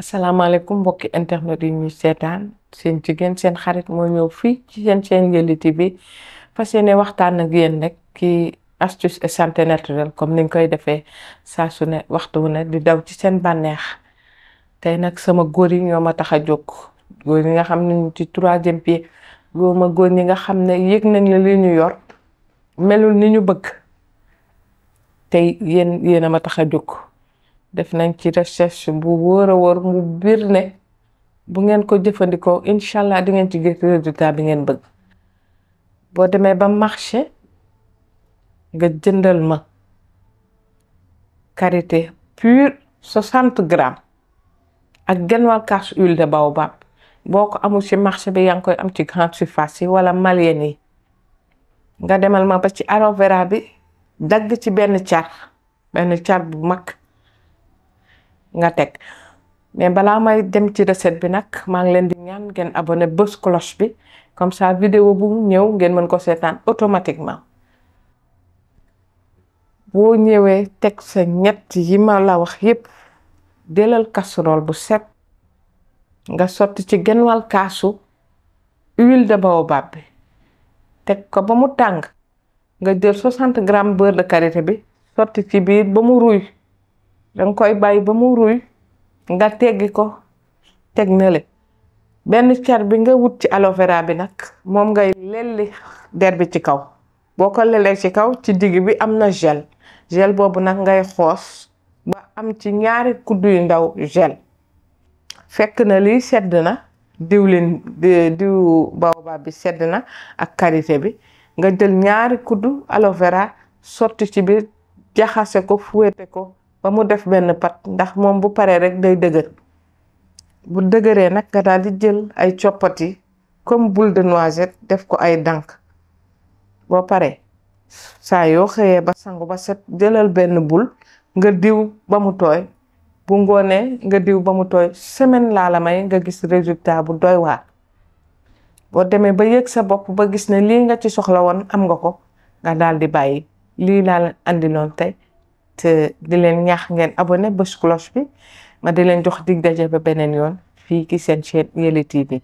asalaamaaleykum mbokki internet yi ñuy seetaan seen jigéen seen xarit moo ñëw fii ci seen chaîne Yelli TV fas yéene waxtaan ak yéen rek ki astuce et santé naturelle comme niñ koy defee saa su ne waxtu wu ne di daw ci seen bànneex tey nag sama góor yi ñoo ma tax a jóg góor ñi nga xam ne ñu ci troisième pied góor ñi nga xam ne yëg nañ la li ñu yor melul ni ñu bëgg tey yéen a ma tax a jóg. def nañ ci recherche bu wóor a wóor mu biir ne bu ngeen ko jëfandikoo incha allah di ngeen ci gis résultat bi ngeen bëgg boo demee ba marché nga jëndal ma karité pure 60 grammes ak genn wàll kaasu huile de baobab boo ko amul ci marché bi yaa ngi koy am ci grande surface yi wala malien yi nga demal ma ba ci aloe vera bi dagg ci benn car bu mag nga teg mais balaa may dem ci recette bi nag maa ngi leen di ñaan ngeen abonné bës cloche bi comme ça vidéo bu ñëw ngeen mën ko seetaan automatiquement boo ñëwee teg sa ñett yi ma la wax yépp jëlal casserole bu set nga sotti ci genn wàll kaasu huile de baobab bi teg ko ba mu tàng nga jël 60 grammes beurre de karité bi sotti ci biir ba mu ruy danga koy bàyyi ba mu ruy nga teggi ko teg na le benn car bi nga wut ci aloe vera bi nag moom ngay lelli der bi ci kaw boo ko lelee ci kaw ci digg bi am na gel boobu nag ngay xoos ba am ci ñaari kuddu yu ndaw gel fekk na lii sedd na diw baobab bi sedd na ak karité bi nga jël ñaari kuddu aloe vera sotti ci biir jaxase ko fouetté ko ba mu def benn pat ndax moom bu paree rek day dëgër bu dëgëree nag nga daal di jël ay coppati comme boule de noisette def ko ay dànk boo paree saa yoo xëyee ba sangu ba set jëlal benn boule nga diw ba mu tooy bu ngoonee nga diw ba mu tooy semaine laa la may nga gis résultat bu doy waar boo demee ba yëg sa bopp ba gis ne lii nga ci soxla woon am nga ko nga daal di bàyyi lii laa la andiloon tey te di leen ñaax ngeen abonné bës cloche bi ma di leen jox dig daje ba beneen yoon fii ki seen chaîne Yelli TV